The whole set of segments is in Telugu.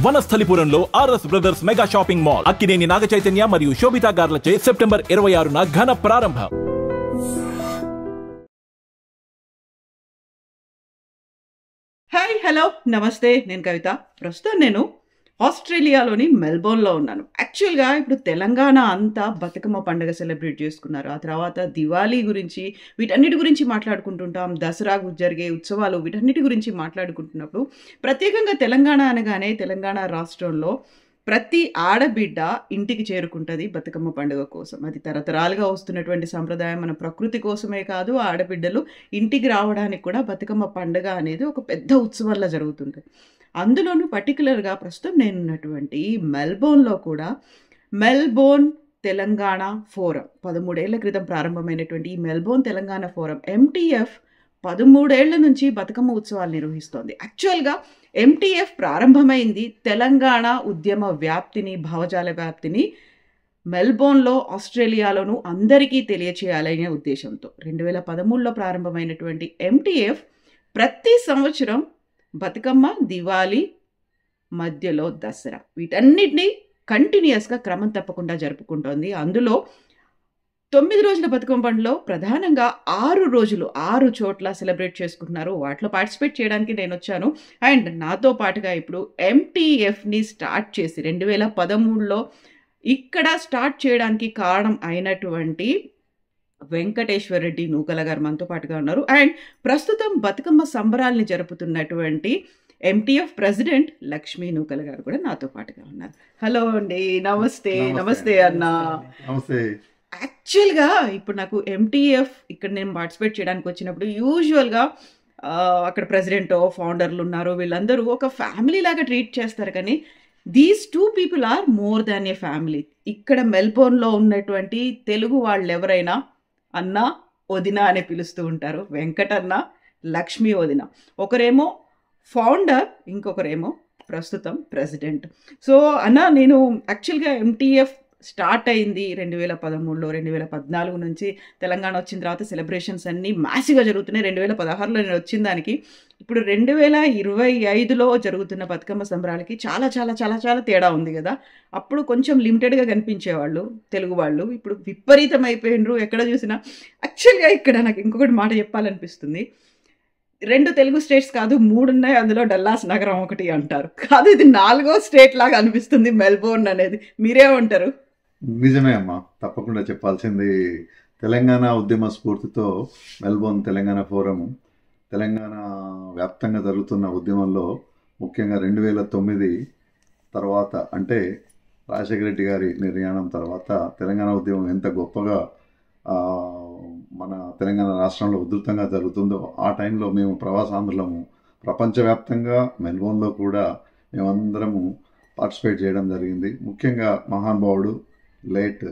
వనస్థలిపురంలో RS brothers mega shopping mall Akkineni Naga Chaitanya మరియు శోభితా గార్లచే సెప్టెంబర్ 26న ఘన ప్రారంభం. హాయ్, హలో, నమస్తే. నేను కవిత. ప్రస్తుతం నేను ఆస్ట్రేలియాలోని మెల్బోర్న్లో ఉన్నాను. యాక్చువల్గా ఇప్పుడు తెలంగాణ అంతా బతుకమ్మ పండుగ సెలబ్రేట్ చేసుకున్నారు. ఆ తర్వాత దివాళీ గురించి, వీటన్నిటి గురించి మాట్లాడుకుంటుంటాం. దసరాకు జరిగే ఉత్సవాలు, వీటన్నిటి గురించి మాట్లాడుకుంటున్నప్పుడు ప్రత్యేకంగా తెలంగాణ అనగానే తెలంగాణ రాష్ట్రంలో ప్రతి ఆడబిడ్డ ఇంటికి చేరుకుంటుంది బతుకమ్మ పండుగ కోసం. అది తరతరాలుగా వస్తున్నటువంటి సంప్రదాయం. మన ప్రకృతి కోసమే కాదు, ఆడబిడ్డలు ఇంటికి రావడానికి కూడా బతుకమ్మ పండుగ అనేది ఒక పెద్ద ఉత్సవంలా జరుగుతుంటుంది. అందులోనూ పర్టికులర్గా ప్రస్తుతం నేనున్నటువంటి మెల్బోర్న్లో కూడా మెల్బోర్న్ తెలంగాణ ఫోరం 13 ఏళ్ల క్రితం ప్రారంభమైనటువంటి ఈ మెల్బోర్న్ తెలంగాణ ఫోరం ఎంటీఎఫ్ 13 ఏళ్ల నుంచి బతుకమ్మ ఉత్సవాలు నిర్వహిస్తోంది. యాక్చువల్గా ఎంటీఎఫ్ ప్రారంభమైంది తెలంగాణ ఉద్యమ వ్యాప్తిని, భావజాల వ్యాప్తిని మెల్బోర్న్లో, ఆస్ట్రేలియాలోనూ అందరికీ తెలియచేయాలనే ఉద్దేశంతో 2013లో ప్రారంభమైనటువంటి ఎంటీఎఫ్ ప్రతి సంవత్సరం బతుకమ్మ, దివాళీ, మధ్యలో దసరా, వీటన్నిటినీ కంటిన్యూస్గా క్రమం తప్పకుండా జరుపుకుంటోంది. అందులో 9 రోజుల బతుకమ్మ పండుగలో ప్రధానంగా 6 రోజులు 6 చోట్ల సెలబ్రేట్ చేసుకుంటున్నారు. వాటిలో పార్టిసిపేట్ చేయడానికి నేను వచ్చాను. అండ్ నాతో పాటుగా ఇప్పుడు ఎంటీఎఫ్ని స్టార్ట్ చేసి 2013లో ఇక్కడ స్టార్ట్ చేయడానికి కారణం అయినటువంటి వెంకటేశ్వర రెడ్డి నూకల గారు మనతో పాటుగా ఉన్నారు. అండ్ ప్రస్తుతం బతుకమ్మ సంబరాల్ని జరుపుతున్నటువంటి ఎంటీఎఫ్ ప్రెసిడెంట్ లక్ష్మీ నూకల గారు కూడా నాతో పాటుగా ఉన్నారు. హలో అండి, నమస్తే. నమస్తే అన్న. నమస్తే. యాక్చువల్గా ఇప్పుడు నాకు ఎంటీఎఫ్ ఇక్కడ నేను పార్టిసిపేట్ చేయడానికి వచ్చినప్పుడు యూజువల్గా అక్కడ ప్రెసిడెంటో ఫౌండర్లు ఉన్నారు, వీళ్ళందరూ ఒక ఫ్యామిలీ లాగా ట్రీట్ చేస్తారు. కానీ these 2 people are more than a family. ఇక్కడ మెల్బోర్న్లో ఉన్నటువంటి తెలుగు వాళ్ళు ఎవరైనా అన్న, వదిన అని పిలుస్తూ ఉంటారు. వెంకటన్న, లక్ష్మీ వదిన. ఒకరేమో ఫౌండర్, ఇంకొకరేమో ప్రస్తుతం ప్రెసిడెంట్. సో అన్న, నేను యాక్చువల్గా ఎంటీఎఫ్ స్టార్ట్ అయింది 2013లో. 2014 నుంచి తెలంగాణ వచ్చిన తర్వాత సెలబ్రేషన్స్ అన్నీ మ్యాసివ్గా జరుగుతున్నాయి. 2016లో నేను వచ్చిన దానికి ఇప్పుడు 2025లో జరుగుతున్న బతుకమ్మ సంబరాలకి చాలా చాలా చాలా చాలా తేడా ఉంది కదా. అప్పుడు కొంచెం లిమిటెడ్గా కనిపించేవాళ్ళు తెలుగు వాళ్ళు, ఇప్పుడు విపరీతం అయిపోయినరు ఎక్కడ చూసినా. యాక్చువల్గా ఇక్కడ నాకు ఇంకొకటి మాట చెప్పాలనిపిస్తుంది. 2 తెలుగు స్టేట్స్ కాదు, 3 ఉన్నాయి. అందులో డల్లాస్ నగరం ఒకటి అంటారు. కాదు, ఇది 4వ స్టేట్ లాగా అనిపిస్తుంది మెల్బోర్న్ అనేది. మీరేమంటారు? నిజమే అమ్మా, తప్పకుండా చెప్పాల్సింది. తెలంగాణ ఉద్యమ స్ఫూర్తితో మెల్బోర్న్ తెలంగాణ ఫోరము తెలంగాణ వ్యాప్తంగా జరుగుతున్న ఉద్యమంలో ముఖ్యంగా 2009 తర్వాత, అంటే రాజశేఖర రెడ్డి గారి నిర్యాణం తర్వాత తెలంగాణ ఉద్యమం ఎంత గొప్పగా మన తెలంగాణ రాష్ట్రంలో ఉధృతంగా జరుగుతుందో ఆ టైంలో మేము ప్రవాసాంధ్రులము ప్రపంచవ్యాప్తంగా మెల్బోర్న్లో కూడా మేమందరము పార్టిసిపేట్ చేయడం జరిగింది. ముఖ్యంగా మహానుభావుడు లేట్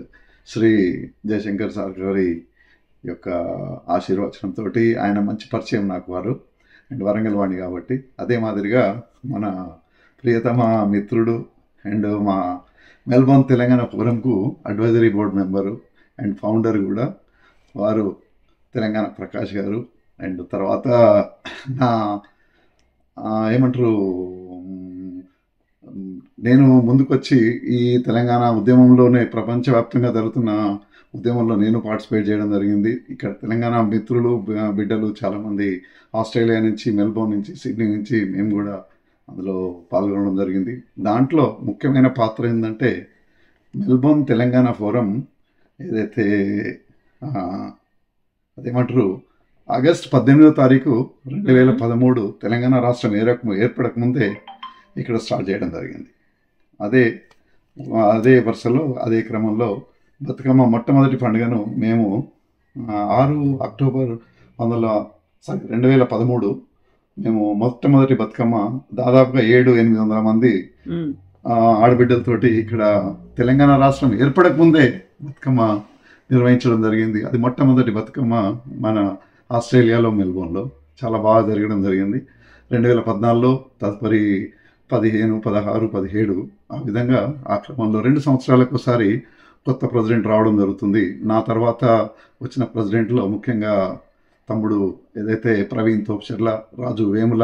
శ్రీ జయశంకర్ సార్ గారి యొక్క ఆశీర్వచనంతో ఆయన మంచి పరిచయం నాకు వారు, అండ్ వరంగల్ వాణి కాబట్టి. అదే మాదిరిగా మన ప్రియతమ మిత్రుడు అండ్ మా మెల్బోర్న్ తెలంగాణ ఫోరంకు advisory board member and founder కూడా వారు తెలంగాణ ప్రకాష్ గారు. అండ్ తర్వాత నా ఏమంటారు, నేను ముందుకొచ్చి ఈ తెలంగాణ ఉద్యమంలోనే ప్రపంచవ్యాప్తంగా జరుగుతున్న ఉద్యమంలో నేను పార్టిసిపేట్ చేయడం జరిగింది. ఇక్కడ తెలంగాణ మిత్రులు, బిడ్డలు చాలామంది ఆస్ట్రేలియా నుంచి, మెల్బోర్న్ నుంచి, సిడ్నీ నుంచి మేము కూడా అందులో పాల్గొనడం జరిగింది. దాంట్లో ముఖ్యమైన పాత్ర ఏంటంటే మెల్బోర్న్ తెలంగాణ ఫోరం ఏదైతే అదేమంటారు ఆగస్టు 18వ తారీఖు 2013 తెలంగాణ రాష్ట్రం ఏర్పడకముందే ఇక్కడ స్టార్ట్ చేయడం జరిగింది. అదే వరుసలో, అదే క్రమంలో బతుకమ్మ మొట్టమొదటి పండుగను మేము 6 అక్టోబర్ 2013 మేము మొట్టమొదటి బతుకమ్మ దాదాపుగా 700-800 మంది ఆడబిడ్డలతోటి ఇక్కడ తెలంగాణ రాష్ట్రం ఏర్పడకముందే బతుకమ్మ నిర్వహించడం జరిగింది. అది మొట్టమొదటి బతుకమ్మ మన ఆస్ట్రేలియాలో మెల్బోర్న్లో చాలా బాగా జరగడం జరిగింది. 2014లో తదుపరి 15, 16, 17 ఆ విధంగా ఆ క్రమంలో 2 సంవత్సరాలకు ఒకసారి కొత్త ప్రెసిడెంట్ రావడం జరుగుతుంది. నా తర్వాత వచ్చిన ప్రెసిడెంట్లో ముఖ్యంగా తమ్ముడు ఏదైతే ప్రవీణ్ తోప్చర్ల, రాజు వేముల,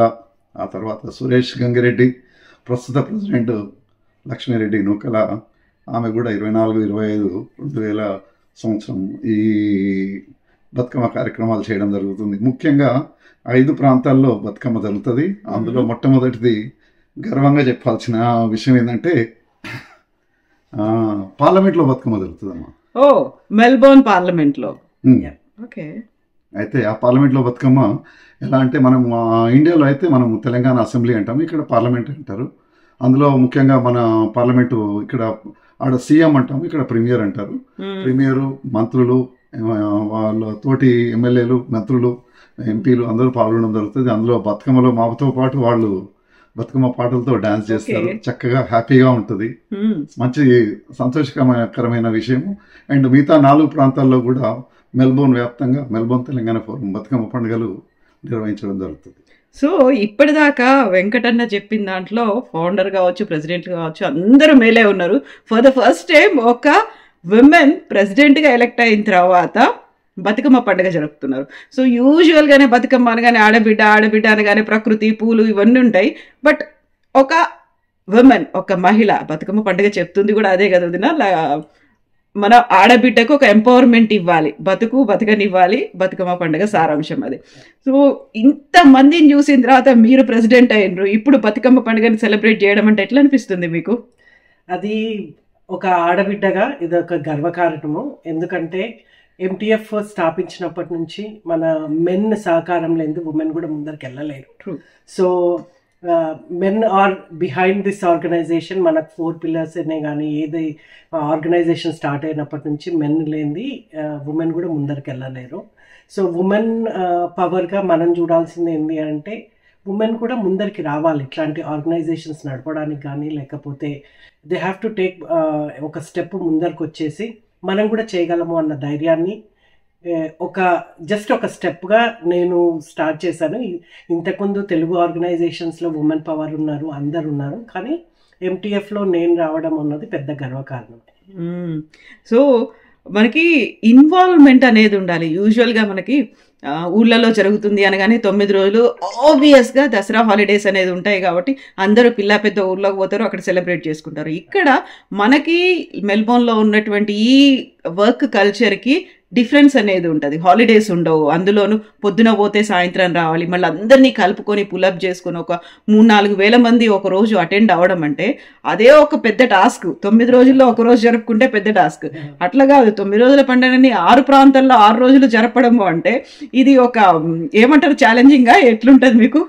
ఆ తర్వాత సురేష్ గంగిరెడ్డి, ప్రస్తుత ప్రెసిడెంట్ లక్ష్మీరెడ్డి నూకల, ఆమె కూడా 24-25-2000 సంవత్సరం ఈ బతుకమ్మ కార్యక్రమాలు చేయడం జరుగుతుంది. ముఖ్యంగా 5 ప్రాంతాల్లో బతుకమ్మ జరుగుతుంది. అందులో మొట్టమొదటిది గర్వంగా చెప్పాల్సిన విషయం ఏంటంటే పార్లమెంట్లో బతుకమ్మ జరుగుతుందమ్మా. ఓ, మెల్బోర్న్ పార్లమెంట్లో. ఓకే. అయితే ఆ పార్లమెంట్లో బతుకమ్మ ఎలా అంటే, మనం ఇండియాలో అయితే మనం తెలంగాణ అసెంబ్లీ అంటాము, ఇక్కడ పార్లమెంట్ అంటారు. అందులో ముఖ్యంగా మన పార్లమెంటు ఇక్కడ ఆడ సీఎం అంటాము, ఇక్కడ ప్రీమియర్ అంటారు. ప్రీమియరు, మంత్రులు, వాళ్ళ తోటి ఎమ్మెల్యేలు, మంత్రులు, ఎంపీలు అందరూ పాల్గొనడం జరుగుతుంది. అందులో బతుకమ్మలో మాతో పాటు వాళ్ళు బతుకమ్మ పాటలతో డాన్స్ చేస్తారు. చక్కగా హ్యాపీగా ఉంటుంది, మంచి సంతోషకరమైన విషయము. అండ్ మిగతా 4 ప్రాంతాల్లో కూడా మెల్బోర్న్ వ్యాప్తంగా మెల్బోర్న్ తెలంగాణ ఫోరం బతుకమ్మ పండుగలు నిర్వహించడం జరుగుతుంది. సో ఇప్పటిదాకా వెంకటన్న చెప్పిన దాంట్లో ఫౌండర్ కావచ్చు, ప్రెసిడెంట్ కావచ్చు, అందరూ మేలే ఉన్నారు. ఫర్ ద ఫస్ట్ టైం ఒక విమెన్ ప్రెసిడెంట్గా ఎలక్ట్ అయిన తర్వాత బతుకమ్మ పండుగ జరుపుతున్నారు. సో యూజువల్గానే బతుకమ్మ అనగానే ఆడబిడ్డ అనగానే ప్రకృతి, పూలు ఇవన్నీ ఉంటాయి. బట్ ఒక విమెన్, ఒక మహిళ బతుకమ్మ పండుగ చెప్తుంది కూడా అదే కదా వదినా, మన ఆడబిడ్డకు ఒక ఎంపవర్మెంట్ ఇవ్వాలి, బతుకనివ్వాలి. బతుకమ్మ పండుగ సారాంశం అది. సో ఇంతమందిని చూసిన తర్వాత మీరు ప్రెసిడెంట్ అయినరు, ఇప్పుడు బతుకమ్మ పండుగని సెలబ్రేట్ చేయడం అంటే ఎట్లా అనిపిస్తుంది మీకు? అది ఒక ఆడబిడ్డగా ఇది ఒక గర్వకారణము. ఎందుకంటే ఎంటీఎఫ్ స్థాపించినప్పటి నుంచి మన మెన్ సహకారంలో ఎందుకు ఉమెన్ కూడా ముందరికి వెళ్ళలేరు. So men are behind this organisation. మనకు 4 pillars అనే కానీ ఏది ఆర్గనైజేషన్ స్టార్ట్ అయినప్పటి నుంచి మెన్ లేనిది ఉమెన్ కూడా ముందరికి వెళ్ళలేరు. సో ఉమెన్ పవర్గా మనం చూడాల్సింది ఏంటి అంటే, ఉమెన్ కూడా ముందరికి రావాలి ఇట్లాంటి ఆర్గనైజేషన్స్ నడపడానికి. కానీ లేకపోతే దే హ్యావ్ టు టేక్ ఒక స్టెప్ ముందరికి వచ్చేసి మనం కూడా చేయగలము అన్న ధైర్యాన్ని జస్ట్ ఒక స్టెప్గా నేను స్టార్ట్ చేశాను. ఇంతకుముందు తెలుగు ఆర్గనైజేషన్స్లో ఉమెన్ పవర్ ఉన్నారు, అందరు ఉన్నారు, కానీ ఎంటీఎఫ్లో నేను రావడం అన్నది పెద్ద గర్వకారణం. సో మనకి ఇన్వాల్వ్మెంట్ అనేది ఉండాలి. యూజువల్గా మనకి ఊళ్ళలో జరుగుతుంది అనగానే 9 రోజులు ఆబ్వియస్గా దసరా హాలిడేస్ అనేది ఉంటాయి కాబట్టి అందరూ పిల్ల పెద్ద ఊర్లోకి పోతారు, అక్కడ సెలబ్రేట్ చేసుకుంటారు. ఇక్కడ మనకి మెల్బోర్న్లో ఉన్నటువంటి ఈ వర్క్ కల్చర్కి డిఫరెన్స్ అనేది ఉంటుంది. హాలిడేస్ ఉండవు, అందులోనూ పొద్దున పోతే సాయంత్రం రావాలి, మళ్ళీ అందరినీ కలుపుకొని పులప్ చేసుకొని ఒక 3-4 వేల మంది ఒక రోజు అటెండ్ అవ్వడం అంటే అదే ఒక పెద్ద టాస్క్. 9 రోజుల్లో ఒక రోజు జరుపుకుంటే పెద్ద టాస్క్. అట్లా కాదు, 9 రోజుల పండుగని 6 ప్రాంతాల్లో 6 రోజులు జరపడము అంటే ఇది ఒక ఏమంటారు, ఛాలెంజింగ్గా ఎట్లుంటుంది మీకు?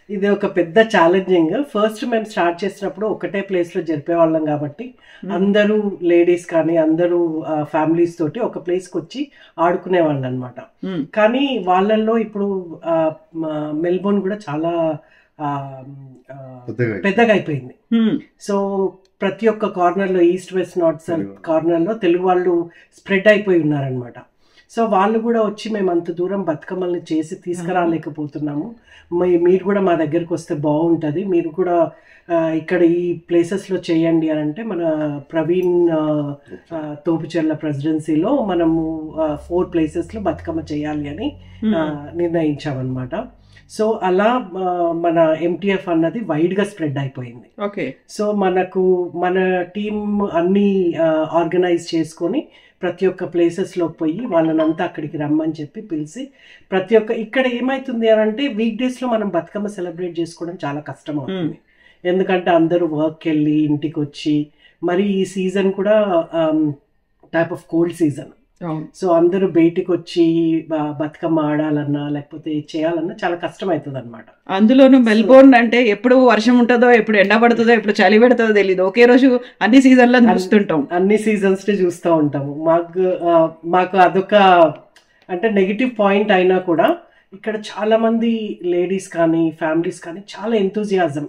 ఇది ఒక పెద్ద ఛాలెంజింగ్. ఫస్ట్ మేము స్టార్ట్ చేసినప్పుడు ఒకటే ప్లేస్లో జరిపేవాళ్ళం కాబట్టి అందరూ లేడీస్ కానీ అందరూ ఫ్యామిలీస్ తోటి ఒక ప్లేస్కి వచ్చి ఆడుకునేవాళ్ళు అనమాట. కానీ వాళ్ళల్లో ఇప్పుడు మెల్బోర్న్ కూడా చాలా పెద్దగా అయిపోయింది. సో ప్రతి ఒక్క కార్నర్లో, ఈస్ట్ వెస్ట్ నార్త్ సౌత్ కార్నర్లో తెలుగు వాళ్ళు స్ప్రెడ్ అయిపోయి ఉన్నారనమాట. సో వాళ్ళు కూడా వచ్చి మేము అంత దూరం బతుకమ్మల్ని చేసి తీసుకురాలేకపోతున్నాము, మీరు కూడా మా దగ్గరికి వస్తే బాగుంటుంది, మీరు కూడా ఇక్కడ ఈ ప్లేసెస్లో చేయండి అని అంటే మన ప్రవీణ్ తోపుచెర్ల ప్రెసిడెన్సీలో మనము 4 ప్లేసెస్లో బతుకమ్మ చేయాలి అని నిర్ణయించామన్నమాట. సో అలా మన ఎంటీఎఫ్ అన్నది వైడ్గా స్ప్రెడ్ అయిపోయింది. ఓకే. సో మన టీమ్ అన్నీ ఆర్గనైజ్ చేసుకొని ప్రతి ఒక్క ప్లేసెస్లోకి పోయి వాళ్ళనంతా అక్కడికి రమ్మని చెప్పి పిలిచి ప్రతి ఒక్క ఇక్కడ ఏమవుతుంది అని అంటే వీక్ డేస్లో మనం బతుకమ్మ సెలబ్రేట్ చేసుకోవడం చాలా కష్టం అవుతుంది. ఎందుకంటే అందరూ వర్క్కి వెళ్ళి ఇంటికి వచ్చి, మరి ఈ సీజన్ కూడా type of cold season. So అందరూ బయటికి వచ్చి బతుకమ్మ ఆడాలన్నా లేకపోతే చేయాలన్నా చాలా కష్టం అవుతుంది అనమాట. అందులోనూ మెల్బోర్న్ అంటే ఎప్పుడు వర్షం ఉంటుందో, ఎప్పుడు ఎండ పడుతుందో, ఎప్పుడు చలి పెడుతుందో తెలియదు. ఒకే రోజు అన్ని సీజన్లో చూస్తుంటాం, అన్ని సీజన్స్ చూస్తూ ఉంటాము. మాకు అదొక అంటే నెగిటివ్ పాయింట్ అయినా కూడా ఇక్కడ చాలా మంది లేడీస్ కానీ ఫ్యామిలీస్ కానీ చాలా ఎంతూజియాజం,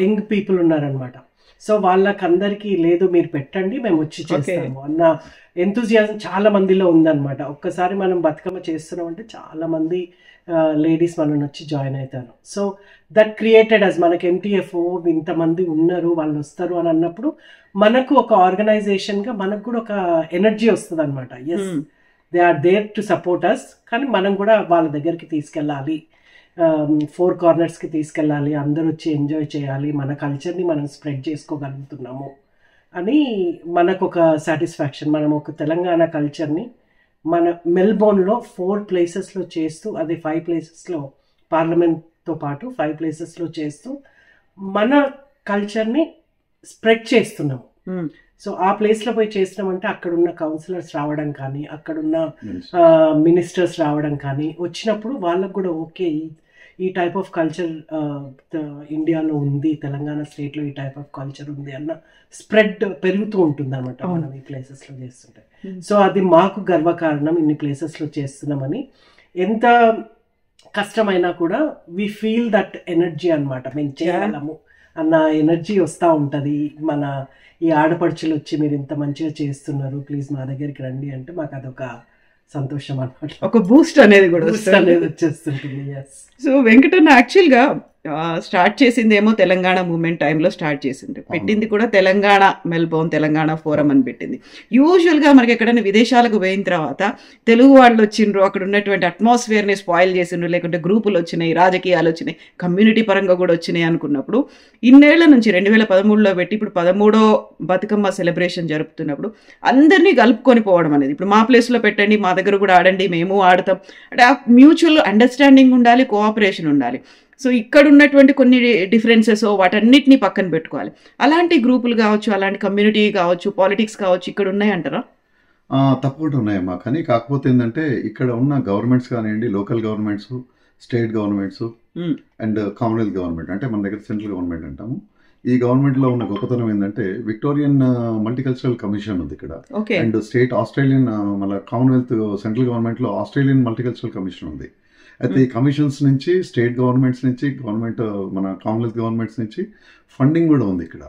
యంగ్ పీపుల్ ఉన్నారనమాట. సో వాళ్ళకందరికీ లేదు మీరు పెట్టండి మేము వచ్చి చేస్తాము అన్న ఎంతూజియాజం చాలా మందిలో ఉందన్నమాట. ఒక్కసారి మనం బతుకమ్మ చేస్తున్నాం అంటే చాలా మంది లేడీస్ మనల్ని వచ్చి జాయిన్ అవుతారు. సో దట్ క్రియేటెడ్ అస్ మనకి ఎంటీఎఫ్ఓ ఇంతమంది ఉన్నారు వాళ్ళు వస్తారు అని అన్నప్పుడు మనకు ఒక ఆర్గనైజేషన్గా మనకు కూడా ఒక ఎనర్జీ వస్తుంది అనమాట. Yes they are there to support us, కానీ మనం కూడా వాళ్ళ దగ్గరికి తీసుకెళ్ళాలి 4 కార్నర్స్కి తీసుకెళ్ళాలి, అందరూ వచ్చి ఎంజాయ్ చేయాలి, మన కల్చర్ని మనం స్ప్రెడ్ చేసుకోగలుగుతున్నాము అని మనకు ఒక సాటిస్ఫాక్షన్. మనం ఒక తెలంగాణ కల్చర్ని మన మెల్బోర్న్లో 4 ప్లేసెస్లో చేస్తూ, అదే 5 ప్లేసెస్లో పార్లమెంట్తో పాటు 5 ప్లేసెస్లో చేస్తూ మన కల్చర్ని స్ప్రెడ్ చేస్తున్నాము. సో ఆ ప్లేస్లో పోయి చేసినామంటే అక్కడున్న కౌన్సిలర్స్ రావడం కానీ, అక్కడున్న మినిస్టర్స్ రావడం కానీ వచ్చినప్పుడు వాళ్ళకు కూడా ఓకే, ఈ టైప్ ఆఫ్ కల్చర్ ఇండియాలో ఉంది, తెలంగాణ స్టేట్లో ఈ టైప్ ఆఫ్ కల్చర్ ఉంది అన్న స్ప్రెడ్ పెరుగుతూ ఉంటుంది అనమాట మనం ఈ ప్లేసెస్లో చేస్తుంటే. సో అది మాకు గర్వకారణం, ఇన్ని ప్లేసెస్లో చేస్తున్నామని. ఎంత కష్టమైనా కూడా వి ఫీల్ దట్ ఎనర్జీ అనమాట, మేము చేయగలము అన్న ఎనర్జీ వస్తూ ఉంటుంది. మన ఈ ఆడపడుచులు వచ్చి మీరు ఇంత మంచిగా చేస్తున్నారు, ప్లీజ్ మా దగ్గరికి రండి అంటే మాకు అదొక సంతోషం అనమాట, ఒక బూస్ట్ అనేది కూడా వచ్చేస్తుంటుంది. సో వెంకటన్న యాక్చువల్గా స్టార్ట్ చేసింది ఏమో తెలంగాణ మూవ్మెంట్ టైంలో స్టార్ట్ చేసింది, పెట్టింది కూడా తెలంగాణ మెల్బోర్న్ తెలంగాణ ఫోరం అని పెట్టింది. యూజువల్గా మనకి ఎక్కడైనా విదేశాలకు పోయిన తర్వాత తెలుగు వాళ్ళు వచ్చిండ్రు, అక్కడ ఉన్నటువంటి అట్మాస్ఫియర్ని స్పాయిల్ చేసిండ్రు, లేకుంటే గ్రూపులు వచ్చినాయి, రాజకీయాలు వచ్చినాయి, కమ్యూనిటీ పరంగా కూడా వచ్చినాయి అనుకున్నప్పుడు ఇన్నేళ్ల నుంచి 2013లో పెట్టి ఇప్పుడు 13వ బతుకమ్మ సెలబ్రేషన్ జరుపుతున్నప్పుడు అందరినీ కలుపుకొని పోవడం అనేది, ఇప్పుడు మా ప్లేస్లో పెట్టండి, మా దగ్గర కూడా ఆడండి, మేము ఆడతాం అంటే ఆ మ్యూచువల్ అండర్స్టాండింగ్ ఉండాలి, కోఆపరేషన్ ఉండాలి. సో ఇక్కడ ఉన్నటువంటి కొన్ని డిఫరెన్సెస్ వాటన్నిటిని పక్కన పెట్టుకోవాలి. అలాంటి గ్రూపులు కావచ్చు, అలాంటి కమ్యూనిటీ కావచ్చు, పాలిటిక్స్ కావచ్చు, ఇక్కడ ఉన్నాయంటారా? తప్పకుండా ఉన్నాయమ్మా. కానీ కాకపోతే ఏంటంటే ఇక్కడ ఉన్న గవర్నమెంట్స్ కానివ్వండి, local governments, state governments and Commonwealth government, అంటే మన దగ్గర సెంట్రల్ గవర్నమెంట్ అంటాము. ఈ గవర్నమెంట్లో ఉన్న గొప్పతనం ఏంటంటే విక్టోరియన్ మల్టీకల్చరల్ కమిషన్ ఉంది ఇక్కడ, అండ్ స్టేట్ ఆస్ట్రేలియన్, మన కామన్వెల్త్ సెంట్రల్ గవర్నమెంట్లో ఆస్ట్రేలియన్ మల్టీకల్చరల్ కమిషన్ ఉంది. అయితే ఈ కమిషన్స్ నుంచి, స్టేట్ గవర్నమెంట్స్ నుంచి, గవర్నమెంట్ మన కామన్వెల్త్ గవర్నమెంట్స్ నుంచి ఫండింగ్ కూడా ఉంది ఇక్కడ.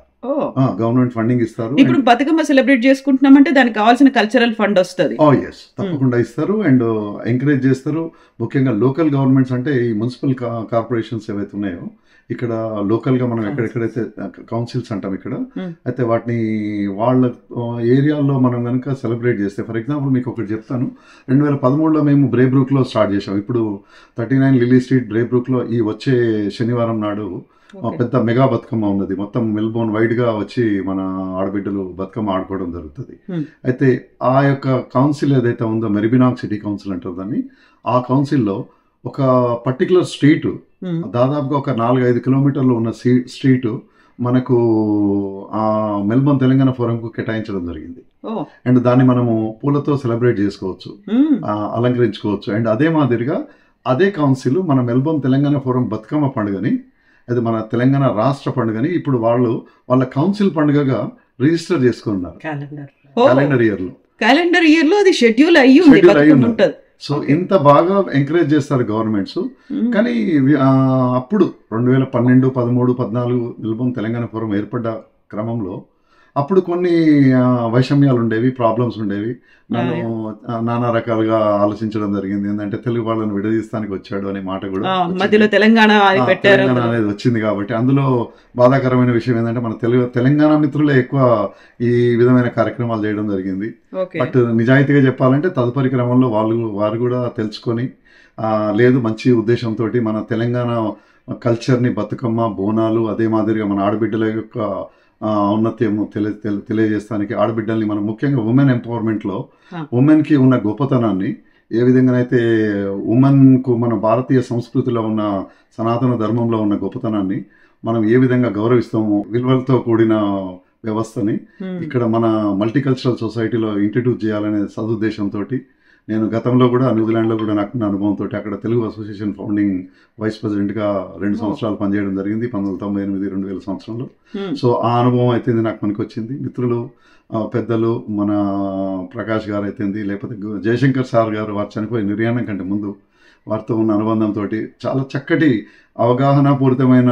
గవర్నమెంట్ ఫండింగ్ ఇస్తారు. ఇప్పుడు బతుకమ్మ సెలబ్రేట్ చేసుకుంటున్నామంటే దానికి కావాల్సిన కల్చరల్ ఫండ్ వస్తుంది. ఎస్, తప్పకుండా ఇస్తారు అండ్ ఎంకరేజ్ చేస్తారు. ముఖ్యంగా లోకల్ గవర్నమెంట్స్ అంటే ఈ మున్సిపల్ కార్పొరేషన్స్ ఏవైతే ఉన్నాయో ఇక్కడ లోకల్గా మనం ఎక్కడెక్కడైతే కౌన్సిల్స్ అంటాం ఇక్కడ, అయితే వాటిని వాళ్ళ ఏరియాల్లో మనం కనుక సెలబ్రేట్ చేస్తే, ఫర్ ఎగ్జాంపుల్ మీకు ఒకటి చెప్తాను, 2013లో మేము బ్రేబ్రూక్లో స్టార్ట్ చేసాం. ఇప్పుడు 39 లిల్లీ స్ట్రీట్ బ్రేబ్రూక్లో ఈ వచ్చే శనివారం నాడు పెద్ద మెగా బతుకమ్మ ఉన్నది. మొత్తం మెల్బోర్న్ వైడ్గా వచ్చి మన ఆడబిడ్డలు బతుకమ్మ ఆడుకోవడం జరుగుతుంది. అయితే ఆ యొక్క కౌన్సిల్ ఏదైతే ఉందో, మెరిబినాంగ్ సిటీ కౌన్సిల్ అంటారు దాన్ని, ఆ కౌన్సిల్లో ఒక పర్టికులర్ స్ట్రీట్, దాదాపుగా ఒక 4-5 కిలోమీటర్లు ఉన్న స్ట్రీట్ మనకు ఆ మెల్బోర్న్ తెలంగాణ ఫోరంకు కేటాయించడం జరిగింది. అండ్ దాన్ని మనము పూలతో సెలబ్రేట్ చేసుకోవచ్చు, అలంకరించుకోవచ్చు. అండ్ అదే మాదిరిగా అదే కౌన్సిల్ మన మెల్బోర్న్ తెలంగాణ ఫోరం బతుకమ్మ పండుగని, అది మన తెలంగాణ రాష్ట్ర పండుగని ఇప్పుడు వాళ్ళ కౌన్సిల్ పండుగగా రిజిస్టర్ చేసుకున్నారు క్యాలెండర్ ఇయర్ లో. అది షెడ్యూల్ అయ్యి ఉంటుంది. సో ఇంత బాగా ఎంకరేజ్ చేస్తారు గవర్నమెంట్స్. కానీ అప్పుడు 2012, 13, 14 మెల్బోర్న్ తెలంగాణ ఫోరం ఏర్పడ్డ క్రమంలో అప్పుడు కొన్ని వైషమ్యాలు ఉండేవి, ప్రాబ్లమ్స్ ఉండేవి. నన్ను నానా రకాలుగా ఆలోచించడం జరిగింది. ఏంటంటే తెలుగు వాళ్ళని విడదీస్తానికి వచ్చాడు అనే మాట కూడా మధ్యలో తెలంగాణ అనేది వచ్చింది. కాబట్టి అందులో బాధాకరమైన విషయం ఏంటంటే మన తెలంగాణ మిత్రులే ఎక్కువ ఈ విధమైన కార్యక్రమాలు చేయడం జరిగింది. బట్ నిజాయితీగా చెప్పాలంటే తదుపరి క్రమంలో వారు కూడా తెలుసుకొని, లేదు మంచి ఉద్దేశంతో మన తెలంగాణ కల్చర్ని, బతుకమ్మ, బోనాలు, అదే మాదిరిగా మన ఆడబిడ్డల యొక్క ఔన్నత్యము తెలియజేస్తానికి, ఆడబిడ్డల్ని మనం ముఖ్యంగా ఉమెన్ ఎంపవర్మెంట్లో ఉమెన్కి ఉన్న గొప్పతనాన్ని, ఏ విధంగానైతే ఉమెన్కు మన భారతీయ సంస్కృతిలో ఉన్న సనాతన ధర్మంలో ఉన్న గొప్పతనాన్ని మనం ఏ విధంగా గౌరవిస్తాము, విలువలతో కూడిన వ్యవస్థని ఇక్కడ మన మల్టీకల్చరల్ సొసైటీలో ఇంట్రడ్యూస్ చేయాలనే సదుద్దేశంతో నేను గతంలో కూడా న్యూజిలాండ్లో కూడా నాకున్న అనుభవంతో అక్కడ తెలుగు అసోసియేషన్ ఫౌండింగ్ వైస్ ప్రెసిడెంట్గా 2 సంవత్సరాలు పనిచేయడం జరిగింది 1998-2000 సంవత్సరంలో. సో ఆ అనుభవం అయితే నాకు పనికొచ్చింది. మిత్రులు, పెద్దలు, మన ప్రకాష్ గారు అయితేంది, లేకపోతే జయశంకర్ సార్ గారు, వారు చనిపోయి నిర్యాణం కంటే ముందు వారితో ఉన్న అనుబంధంతో చాలా చక్కటి అవగాహనపూరితమైన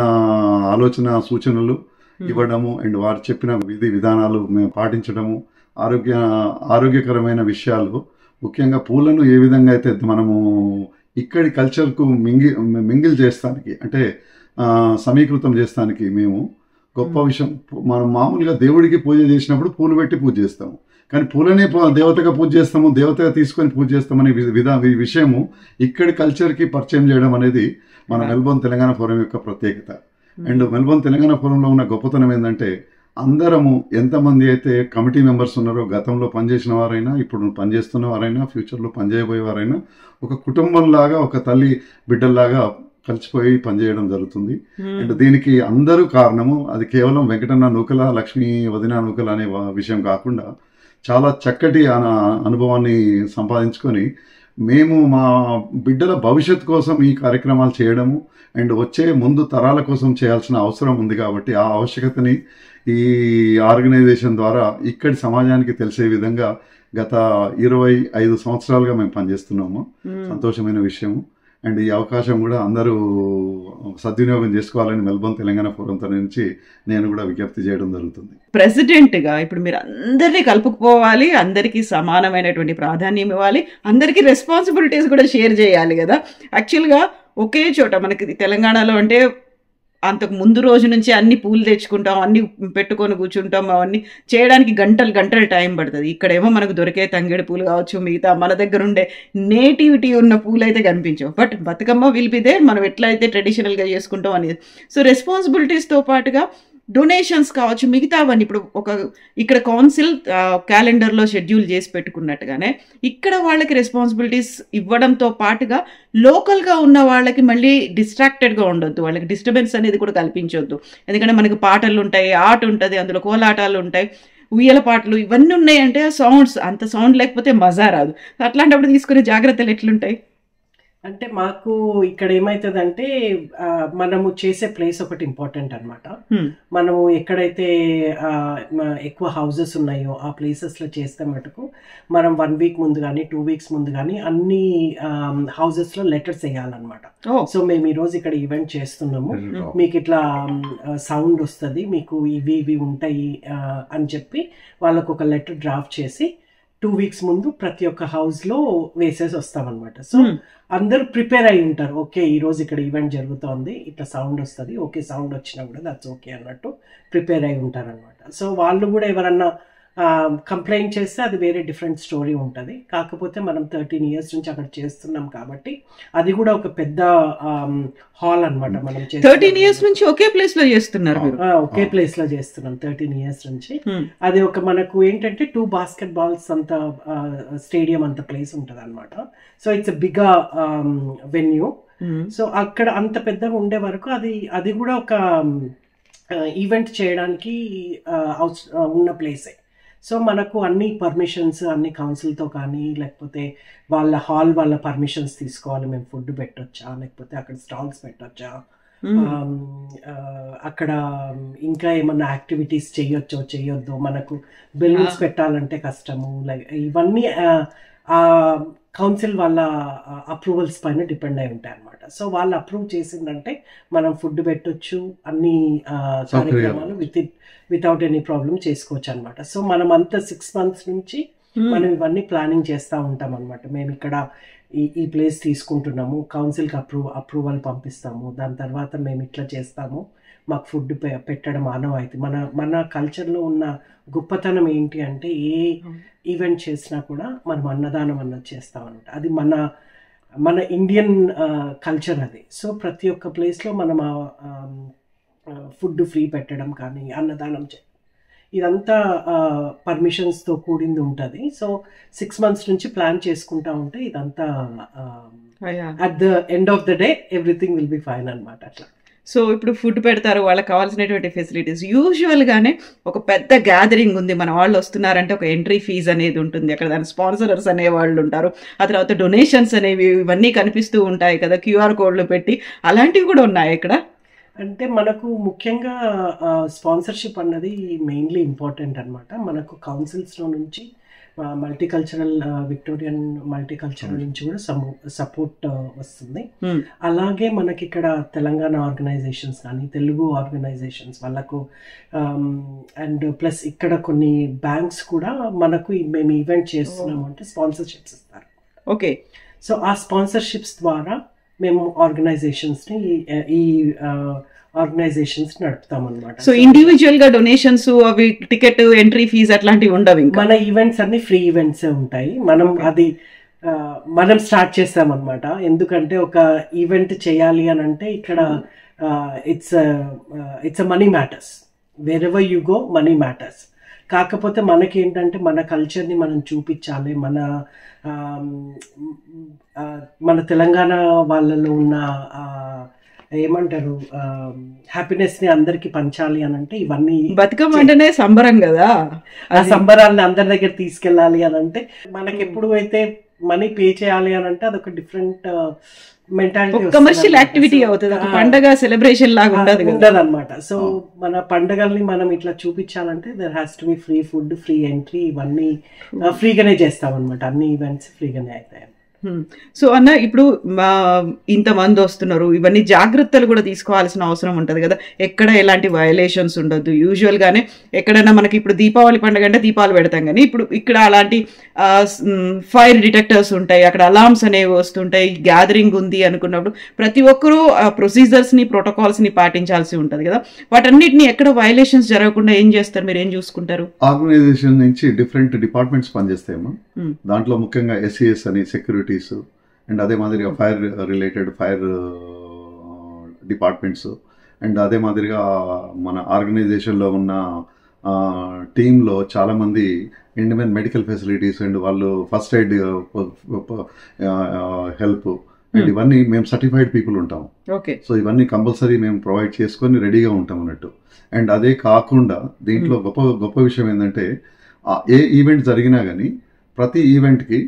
ఆలోచన సూచనలు ఇవ్వడము అండ్ వారు చెప్పిన విధి విధానాలు మేము పాటించడము, ఆరోగ్యకరమైన విషయాలు, ముఖ్యంగా పూలను ఏ విధంగా అయితే మనము ఇక్కడి కల్చర్కు మింగిల్ చేస్తానికి, అంటే సమీకృతం చేస్తానికి మేము గొప్ప విషయం. మనం మామూలుగా దేవుడికి పూజ చేసినప్పుడు పూలు పెట్టి పూజ చేస్తాము, కానీ పూలనే దేవతగా పూజ చేస్తాము, దేవతగా తీసుకొని పూజ చేస్తామనే విషయము ఇక్కడి కల్చర్కి పరిచయం చేయడం అనేది మన మెల్బోర్న్ తెలంగాణ ఫోరం యొక్క ప్రత్యేకత. అండ్ మెల్బోర్న్ తెలంగాణ ఫోరంలో ఉన్న గొప్పతనం ఏంటంటే అందరము ఎంతమంది అయితే కమిటీ మెంబర్స్ ఉన్నారో, గతంలో పనిచేసిన వారైనా, ఇప్పుడు పనిచేస్తున్న వారైనా, ఫ్యూచర్లో పనిచేయబోయే వారైనా ఒక కుటుంబంలాగా, ఒక తల్లి బిడ్డల్లాగా కలిసిపోయి పనిచేయడం జరుగుతుంది. అండ్ దీనికి అందరూ కారణము అది కేవలం వెంకటన్న నూకల, లక్ష్మీ వదిన నూకల అనే విషయం కాకుండా చాలా చక్కటి అనుభవాన్ని సంపాదించుకొని మేము మా బిడ్డల భవిష్యత్తు కోసం ఈ కార్యక్రమాలు చేయడము అండ్ వచ్చే ముందు తరాల కోసం చేయాల్సిన అవసరం ఉంది. కాబట్టి ఆ ఆవశ్యకతని ఈ ఆర్గనైజేషన్ ద్వారా ఇక్కడి సమాజానికి తెలిసే విధంగా గత 25 సంవత్సరాలుగా మేము పనిచేస్తున్నాము. సంతోషమైన విషయము. అండ్ ఈ అవకాశం కూడా అందరూ సద్వినియోగం చేసుకోవాలని మెల్బోర్న్ తెలంగాణ ఫోరం నుంచి నేను కూడా విజ్ఞప్తి చేయడం జరుగుతుంది. ప్రెసిడెంట్గా ఇప్పుడు మీరు అందరినీ కలుపుకుపోవాలి, అందరికీ సమానమైనటువంటి ప్రాధాన్యం ఇవ్వాలి, అందరికీ రెస్పాన్సిబిలిటీస్ కూడా షేర్ చేయాలి కదా. యాక్చువల్గా ఒకే చోట మనకి తెలంగాణలో అంటే అంతకు ముందు రోజు నుంచి అన్ని పూలు తెచ్చుకుంటాం, అన్ని పెట్టుకొని కూర్చుంటాం, అవన్నీ చేయడానికి గంటలు టైం పడుతుంది. ఇక్కడేమో మనకు దొరికే తంగేడు పూలు కావచ్చు, మిగతా మన దగ్గర ఉండే నేటివిటీ ఉన్న పూలు అయితే కనిపించవు. బట్ బతుకమ్మ విలిపిదే మనం ఎట్లయితే ట్రెడిషనల్గా చేసుకుంటాం అనేది. సో రెస్పాన్సిబిలిటీస్తో పాటుగా డొనేషన్స్ కావచ్చు, మిగతావన్నీ ఇప్పుడు ఇక్కడ కౌన్సిల్ క్యాలెండర్లో షెడ్యూల్ చేసి పెట్టుకున్నట్టుగానే ఇక్కడ వాళ్ళకి రెస్పాన్సిబిలిటీస్ ఇవ్వడంతో పాటుగా లోకల్గా ఉన్న వాళ్ళకి మళ్ళీ డిస్ట్రాక్టెడ్గా ఉండొద్దు, వాళ్ళకి డిస్టర్బెన్స్ అనేది కూడా కల్పించొద్దు. ఎందుకంటే మనకి పాటలు ఉంటాయి, ఆట ఉంటుంది, అందులో కోలాటాలు ఉంటాయి, ఉయ్యల పాటలు ఇవన్నీ ఉన్నాయంటే సౌండ్స్, అంత సౌండ్ లేకపోతే మజా రాదు. అట్లాంటప్పుడు తీసుకునే జాగ్రత్తలు ఎట్లుంటాయి? అంటే మాకు ఇక్కడ ఏమవుతుందంటే మనము చేసే ప్లేస్ ఒకటి ఇంపార్టెంట్ అనమాట. మనము ఎక్కడైతే ఎక్కువ హౌజెస్ ఉన్నాయో ఆ ప్లేసెస్లో చేస్తే మటుకు మనం 1 వీక్ ముందు కానీ 2 వీక్స్ ముందు కానీ అన్ని హౌజెస్లో లెటర్స్ వేయాలన్నమాట. సో మేము ఈరోజు ఇక్కడ ఈవెంట్ చేస్తున్నాము, మీకు ఇట్లా సౌండ్ వస్తుంది, మీకు ఇవి ఉంటాయి అని చెప్పి వాళ్ళకు ఒక లెటర్ డ్రాఫ్ట్ చేసి 2 వీక్స్ ముందు ప్రతి ఒక్క హౌస్లో వేసేసి వస్తామన్నమాట. సో అందరూ ప్రిపేర్ అయి ఉంటారు, ఓకే ఈరోజు ఇక్కడ ఈవెంట్ జరుగుతోంది, ఇట్లా సౌండ్ వస్తుంది, ఓకే సౌండ్ వచ్చినా కూడా దట్స్ ఓకే అన్నట్టు ప్రిపేర్ అయి ఉంటారు అనమాట. సో వాళ్ళు కూడా ఎవరన్నా కంప్లైంట్ చేస్తే అది వేరే డిఫరెంట్ స్టోరీ ఉంటుంది. కాకపోతే మనం 13 years నుంచి అక్కడ చేస్తున్నాం కాబట్టి అది కూడా ఒక పెద్ద హాల్ అనమాట. మనం 13 years నుంచి ఒకే ప్లేస్ లో చేస్తున్నారు, ఒకే ప్లేస్ లో చేస్తున్నాం 13 years నుంచి. అది ఒక మనకు ఏంటంటే 2 బాస్కెట్ బాల్స్ అంత స్టేడియం అంత ప్లేస్ ఉంటుంది అనమాట. So it's big venue. సో అక్కడ అంత పెద్దగా ఉండే వరకు అది కూడా ఒక ఈవెంట్ చేయడానికి ఉన్న ప్లేసే. సో మనకు అన్ని పర్మిషన్స్ అన్ని కౌన్సిల్తో కానీ లేకపోతే వాళ్ళ పర్మిషన్స్ తీసుకోవాలి, మేము ఫుడ్ పెట్టొచ్చా, లేకపోతే అక్కడ స్టాల్స్ పెట్టొచ్చా, అక్కడ ఇంకా ఏమన్నా యాక్టివిటీస్ చేయొద్దో, మనకు బెలూన్స్ పెట్టాలంటే కష్టము, లైక్ ఇవన్నీ కౌన్సిల్ వాళ్ళ అప్రూవల్స్ పైన డిపెండ్ అయి ఉంటాయి అనమాట. సో వాళ్ళు అప్రూవ్ చేసిందంటే మనం ఫుడ్ పెట్టొచ్చు, అన్ని కార్యక్రమాలు వితౌట్ ఎనీ ప్రాబ్లం చేసుకోవచ్చు అనమాట. సో మనం అంతా 6 months నుంచి మనం ఇవన్నీ ప్లానింగ్ చేస్తూ ఉంటాం అనమాట. మేము ఇక్కడ ఈ ప్లేస్ తీసుకుంటున్నాము, కౌన్సిల్కి అప్రూవల్ పంపిస్తాము, దాని తర్వాత మేము ఇట్లా చేస్తాము, మాకు ఫుడ్ పెట్టడం ఆనవాయితీ. మన కల్చర్లో ఉన్న గొప్పతనం ఏంటి అంటే ఏ ఈవెంట్ చేసినా కూడా మనం అన్నదానం అన్నది చేస్తాం అనమాట. అది మన ఇండియన్ కల్చర్ అది. సో ప్రతి ఒక్క ప్లేస్లో మనం ఫుడ్ ఫ్రీ పెట్టడం కానీ అన్నదానం ఇదంతా పర్మిషన్స్తో కూడింది ఉంటుంది. సో 6 months నుంచి ప్లాన్ చేసుకుంటా ఉంటే ఇదంతా at the end of the day everything will be fine అనమాట. అట్లా సో ఇప్పుడు ఫుడ్ పెడతారు, వాళ్ళకి కావాల్సినటువంటి ఫెసిలిటీస్. యూజువల్గానే ఒక పెద్ద గ్యాదరింగ్ ఉంది, మన వాళ్ళు వస్తున్నారంటే ఒక ఎంట్రీ ఫీజు అనేది ఉంటుంది, అక్కడ దాని స్పాన్సరర్స్ అనే వాళ్ళు ఉంటారు, ఆ తర్వాత డొనేషన్స్ అనేవి ఇవన్నీ కనిపిస్తూ ఉంటాయి కదా, QR కోడ్లు పెట్టి, అలాంటివి కూడా ఉన్నాయి ఇక్కడ. అంటే మనకు ముఖ్యంగా స్పాన్సర్షిప్ అన్నది మెయిన్లీ ఇంపార్టెంట్ అనమాట. మనకు కౌన్సిల్స్లో నుంచి మల్టీకల్చరల్ విక్టోరియన్ మల్టీకల్చరల్ నుంచి కూడా సపోర్ట్ వస్తుంది. అలాగే మనకి ఇక్కడ తెలంగాణ ఆర్గనైజేషన్స్ కానీ తెలుగు ఆర్గనైజేషన్స్ వాళ్ళకు అండ్ ప్లస్ ఇక్కడ కొన్ని బ్యాంక్స్ కూడా మనకు మేము ఈవెంట్ చేస్తున్నాము అంటే స్పాన్సర్షిప్స్ ఇస్తారు. ఓకే. సో ఆ స్పాన్సర్షిప్స్ ద్వారా మేము ఆర్గనైజేషన్స్ని ఈ ఆర్గనైజేషన్స్ నడుపుతాం అనమాట. సో ఇండివిజువల్ గా డొనేషన్స్ అవి టికెట్ ఎంట్రీ ఫీజ్ అట్లాంటివి ఉండవు. మన ఈవెంట్స్ అన్ని ఫ్రీ ఈవెంట్స్ ఉంటాయి. మనం స్టార్ట్ చేస్తాం అనమాట. ఎందుకంటే ఒక ఈవెంట్ చేయాలి అని అంటే ఇక్కడ it's money matters, wear ever you go money matters. కాకపోతే మనకి ఏంటంటే మన కల్చర్ని మనం చూపించాలి, మన తెలంగాణ వాళ్ళలో ఉన్న ఏమంటారు హ్యాపీనెస్ ని అందరికి పంచాలి అని అంటే ఇవన్నీ బతుకమ్మ అంటేనే సంబరం కదా, ఆ సంబరాన్ని అందరి దగ్గర తీసుకెళ్ళాలి అని అంటే మనకి ఎప్పుడు అయితే మనీ పే చేయాలి అని అంటే అదొక డిఫరెంట్ మెంటాలిటీ, కమర్షియల్ యాక్టివిటీ అవుతుంది, ఒక పండగ సెలబ్రేషన్ లాగా ఉండదు అనమాట. సో మన పండగల్ని మనం ఇట్లా చూపించాలంటే there has to be free food, free entry, ఇవన్నీ ఫ్రీగానే చేస్తాం అనమాట. అన్ని ఈవెంట్స్ ఫ్రీగానే అవుతాయి. సో అన్న, ఇప్పుడు ఇంతమంది వస్తున్నారు, ఇవన్నీ జాగ్రత్తలు కూడా తీసుకోవాల్సిన అవసరం ఉంటుంది కదా, ఎక్కడ ఎలాంటి వయలేషన్స్ ఉండొద్దు. యూజువల్గానే ఎక్కడైనా మనకి ఇప్పుడు దీపావళి పండుగ అంటే దీపాలు పెడతాం, కానీ ఇప్పుడు ఇక్కడ అలాంటి ఫైర్ డిటెక్టర్స్ ఉంటాయి, అక్కడ అలార్మ్స్ అనేవి వస్తుంటాయి. గ్యాదరింగ్ ఉంది అనుకున్నప్పుడు ప్రతి ఒక్కరూ ప్రొసీజర్స్ని ప్రోటోకాల్స్ని పాటించాల్సి ఉంటుంది కదా, వాటన్నిటిని ఎక్కడ వయలేషన్స్ జరగకుండా ఏం చేస్తారు, మీరు ఏం చూసుకుంటారు? ఆర్గనైజేషన్ నుంచి డిఫరెంట్ డిపార్ట్మెంట్స్ పనిచేస్తాయేమో, దాంట్లో ముఖ్యంగా SES అని సెక్యూరిటీ అండ్ అదే మాదిరిగా fire related fire departments and అదే మాదిరిగా మన ఆర్గనైజేషన్లో ఉన్న టీంలో చాలామంది ఇండియన్ మెడికల్ ఫెసిలిటీస్ అండ్ వాళ్ళు ఫస్ట్ ఎయిడ్ హెల్ప్ అండ్ ఇవన్నీ మేము సర్టిఫైడ్ పీపుల్ ఉంటాము. సో ఇవన్నీ కంపల్సరీ మేము ప్రొవైడ్ చేసుకొని రెడీగా ఉంటాం అన్నట్టు. అండ్ అదే కాకుండా దీంట్లో గొప్ప విషయం ఏంటంటే ఏ ఈవెంట్ జరిగినా కానీ ప్రతి ఈవెంట్కి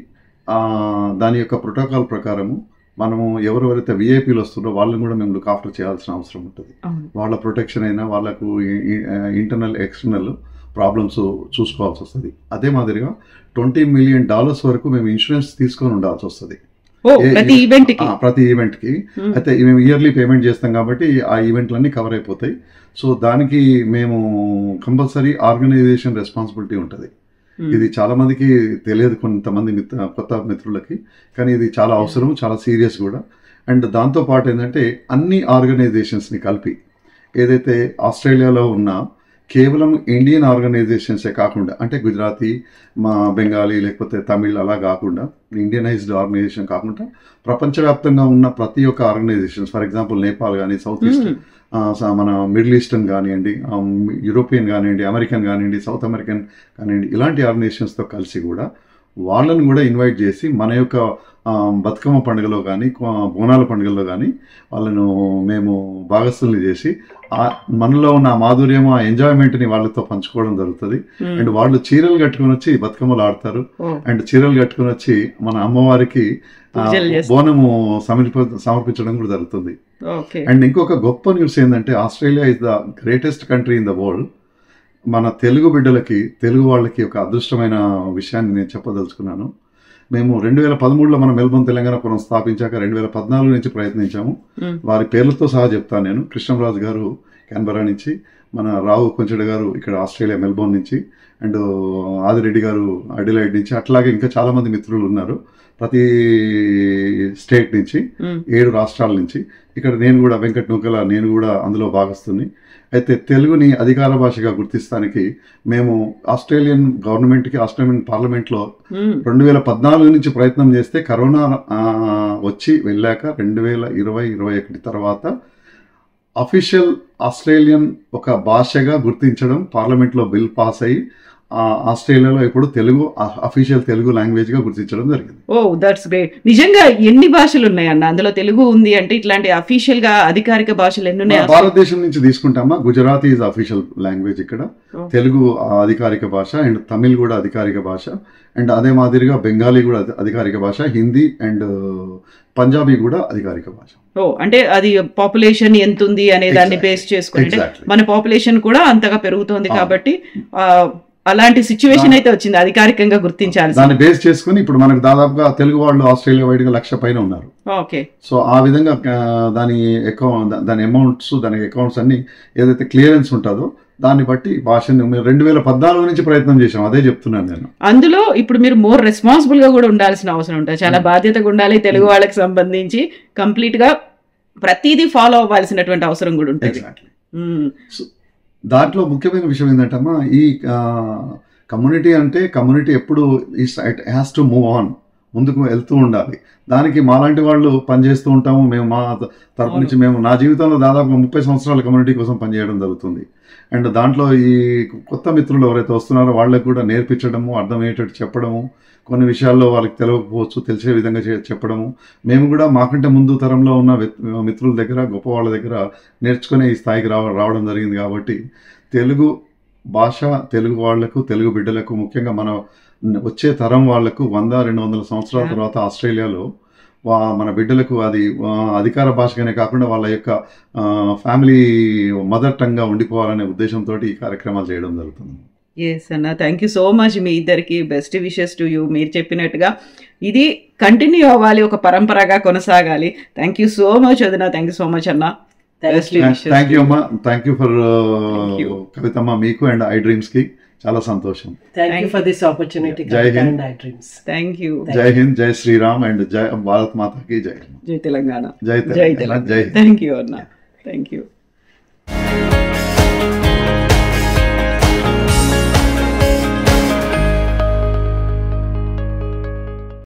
దాని యొక్క ప్రోటోకాల్ ప్రకారము మనము ఎవరెవరైతే విఐపీలు వస్తున్నారో వాళ్ళని కూడా మేము లుక్ ఆఫ్టర్ చేయాల్సిన అవసరం ఉంటుంది. వాళ్ళ ప్రొటెక్షన్ అయినా వాళ్ళకు ఇంటర్నల్ ఎక్స్టర్నల్ ప్రాబ్లమ్స్ చూసుకోవాల్సి వస్తుంది. అదే మాదిరిగా $20 million వరకు మేము ఇన్సూరెన్స్ తీసుకొని ఉండాల్సి వస్తుంది ప్రతి ఈవెంట్కి. అయితే మేము ఇయర్లీ పేమెంట్ చేస్తాం కాబట్టి ఆ ఈవెంట్లన్నీ కవర్ అయిపోతాయి. సో దానికి మేము కంపల్సరీ ఆర్గనైజేషన్ రెస్పాన్సిబిలిటీ ఉంటుంది. ఇది చాలా మందికి తెలియదు, కొంతమంది కొత్త మిత్రులకి, కానీ ఇది చాలా అవసరం, చాలా సీరియస్ కూడా. అండ్ దాంతోపాటు ఏంటంటే అన్ని ఆర్గనైజేషన్స్ని కలిపి ఏదైతే ఆస్ట్రేలియాలో ఉన్న కేవలం ఇండియన్ ఆర్గనైజేషన్సే కాకుండా, అంటే గుజరాతీ, బెంగాలీ లేకపోతే తమిళ్ అలా కాకుండా, ఇండియనైజ్డ్ ఆర్గనైజేషన్ కాకుండా ప్రపంచవ్యాప్తంగా ఉన్న ప్రతి ఒక్క ఆర్గనైజేషన్స్, ఫర్ ఎగ్జాంపుల్ నేపాల్ కానీ, సౌత్ ఈస్ట్ మన మిడిల్ ఈస్టర్న్ కానివ్వండి, యూరోపియన్ కానివ్వండి, అమెరికన్ కానివ్వండి, సౌత్ అమెరికన్ కానివ్వండి, ఇలాంటి ఆర్గనైజేషన్స్తో కలిసి కూడా వాళ్ళని కూడా ఇన్వైట్ చేసి మన యొక్క బతుకమ్మ పండుగలో కానీ బోనాల పండుగల్లో కానీ వాళ్ళను మేము భాగస్థుల్ని చేసి మనలో ఉన్న మాధుర్యం, ఆ ఎంజాయ్మెంట్ని వాళ్ళతో పంచుకోవడం జరుగుతుంది. అండ్ వాళ్ళు చీరలు కట్టుకుని వచ్చి బతుకమ్మలు ఆడతారు. అండ్ చీరలు కట్టుకుని వచ్చి మన అమ్మవారికి బోనము సమర్పించడం కూడా జరుగుతుంది. అండ్ ఇంకొక గొప్ప న్యూస్ ఏంటంటే Australia is the greatest country in the world. మన తెలుగు బిడ్డలకి, తెలుగు వాళ్ళకి ఒక అదృష్టమైన విషయాన్ని నేను చెప్పదలుచుకున్నాను. మేము 2013లో మన మెల్బోర్న్ తెలంగాణ పురం స్థాపించాక 2014 నుంచి ప్రయత్నించాము. వారి పేర్లతో సహా చెప్తాను నేను. కృష్ణరాజు గారు క్యాన్బరా నుంచి, మన రావు కొంచెడ గారు ఇక్కడ ఆస్ట్రేలియా మెల్బోర్న్ నుంచి, అండ్ ఆదిరెడ్డి గారు అడిలైడ్ నుంచి, అట్లాగే ఇంకా చాలామంది మిత్రులు ఉన్నారు ప్రతి స్టేట్ నుంచి, 7 రాష్ట్రాల నుంచి. ఇక్కడ నేను కూడా వెంకట్ నూకల, నేను కూడా అందులో భాగస్తుని. అయితే తెలుగుని అధికార భాషగా గుర్తిస్తానికి మేము ఆస్ట్రేలియన్ గవర్నమెంట్కి, ఆస్ట్రేలియన్ పార్లమెంట్లో 2014 నుంచి ప్రయత్నం చేస్తే కరోనా వచ్చి వెళ్ళాక 2020-21 తర్వాత అఫీషియల్ ఆస్ట్రేలియన్ ఒక భాషగా గుర్తించడం పార్లమెంట్లో బిల్ పాస్ అయ్యి ఆస్ట్రేలియాలో ఇప్పుడు తెలుగు అఫీషియల్ తెలుగు లాంగ్వేజ్ గా గుర్తించడం జరిగింది. Oh that's great. నిజంగా ఎన్ని భాషలు ఉన్నాయన్న అందులో తెలుగు ఉంది అంటే? ఇట్లాంటి అఫీషియల్ గా అధికారిక భాషలు ఎన్ని ఉన్నాయి? భారతదేశం నుంచి తీసుకుంటామా, గుజరాతీ ఇస్ అఫీషియల్ లాంగ్వేజ్ ఇక్కడ, తెలుగు అధికారిక భాష, అండ్ తమిళ్ కూడా అధికారిక భాష, అండ్ అదే మాదిరిగా బెంగాలీ కూడా అధికారిక భాష, హిందీ అండ్ పంజాబీ కూడా అధికారిక భాష. ఓ అంటే అది పాపులేషన్ ఎంత ఉంది అనే దాన్ని బేస్ చేసుకుని మన పాపులేషన్ కూడా అంతగా పెరుగుతోంది కాబట్టి అలాంటి సిచ్యువేషన్ అయితే వచ్చింది అధికారికంగా గుర్తించాలి. దాన్ని బేస్ చేసుకుని ఇప్పుడు మనకు దాదాపుగా తెలుగు వాళ్ళు ఆస్ట్రేలియా వైడ్ గా 1,00,000 పైన ఉన్నారు. ఓకే. సో ఆ విధంగా దాని అమౌంట్స్, దాని అకౌంట్స్ అన్ని ఏదైతే క్లియరెన్స్ ఉంటుందో దాన్ని బట్టి భాషని 2014 నుంచి ప్రయత్నం చేసాం. అదే చెప్తున్నాను నేను. అందులో ఇప్పుడు మీరు మోర్ రెస్పాన్సిబుల్ గా కూడా ఉండాల్సిన అవసరం ఉంటుంది, చాలా బాధ్యతగా ఉండాలి తెలుగు వాళ్ళకి సంబంధించి. కంప్లీట్ గా ప్రతిదీ ఫాలో అవ్వాల్సినటువంటి అవసరం కూడా ఉంటుంది. ఎగ్జాక్ట్లీ. దాంట్లో ముఖ్యమైన విషయం ఏంటంటమ్మా, ఈ కమ్యూనిటీ అంటే కమ్యూనిటీ ఎప్పుడు it has to move on, ముందుకు వెళ్తూ ఉండాలి. దానికి మాలాంటి వాళ్ళు పనిచేస్తూ ఉంటాము. మేము మా తరపు నుంచి నా జీవితంలో దాదాపు 30 సంవత్సరాల కమ్యూనిటీ కోసం పనిచేయడం జరుగుతుంది. అండ్ దాంట్లో ఈ కొత్త మిత్రులు ఎవరైతే వస్తున్నారో వాళ్ళకి కూడా నేర్పించడము, అర్థమయ్యేటట్టు చెప్పడము, కొన్ని విషయాల్లో వాళ్ళకి తెలియకపోవచ్చు, తెలిసే విధంగా చెప్పడము. మేము కూడా మాకంటే ముందు తరంలో ఉన్న మిత్రుల దగ్గర, గొప్ప వాళ్ళ దగ్గర నేర్చుకునే ఈ స్థాయికి రావడం జరిగింది. కాబట్టి తెలుగు భాష, తెలుగు వాళ్లకు, తెలుగు బిడ్డలకు, ముఖ్యంగా మన వచ్చే తరం వాళ్లకు 100-200 సంవత్సరాల తర్వాత ఆస్ట్రేలియాలో మన బిడ్డలకు అది అధికార భాషగానే కాకుండా వాళ్ళ యొక్క ఫ్యామిలీ మదర్ టంగ్గా ఉండిపోవాలనే ఉద్దేశంతో ఈ కార్యక్రమాలు చేయడం జరుగుతుంది. ఎస్ అన్న, థ్యాంక్ యూ సో మచ్. మీ ఇద్దరికి బెస్ట్ విషెస్ టు యూ. మీరు చెప్పినట్టుగా ఇది కంటిన్యూ అవ్వాలి, ఒక పరంపరగా కొనసాగాలి. థ్యాంక్ యూ సో మచ్ వదిన. థ్యాంక్ యూ సో మచ్ అన్న. థ్యాంక్ యూ అమ్మా. థ్యాంక్ యూ ఫర్ కవితమ్మ, మీకు అండ్ ఐ డ్రీమ్స్ కి చాలా సంతోషం. Thank you for this opportunity. జై హింద్. Thank you. జై హింద్, జై శ్రీరామ్ అండ్ జై భారత్ మాతాకి జై. జై తెలంగాణ. జై తెలంగాణ. జై హింద్. థ్యాంక్ యూ అన్న. Thank you.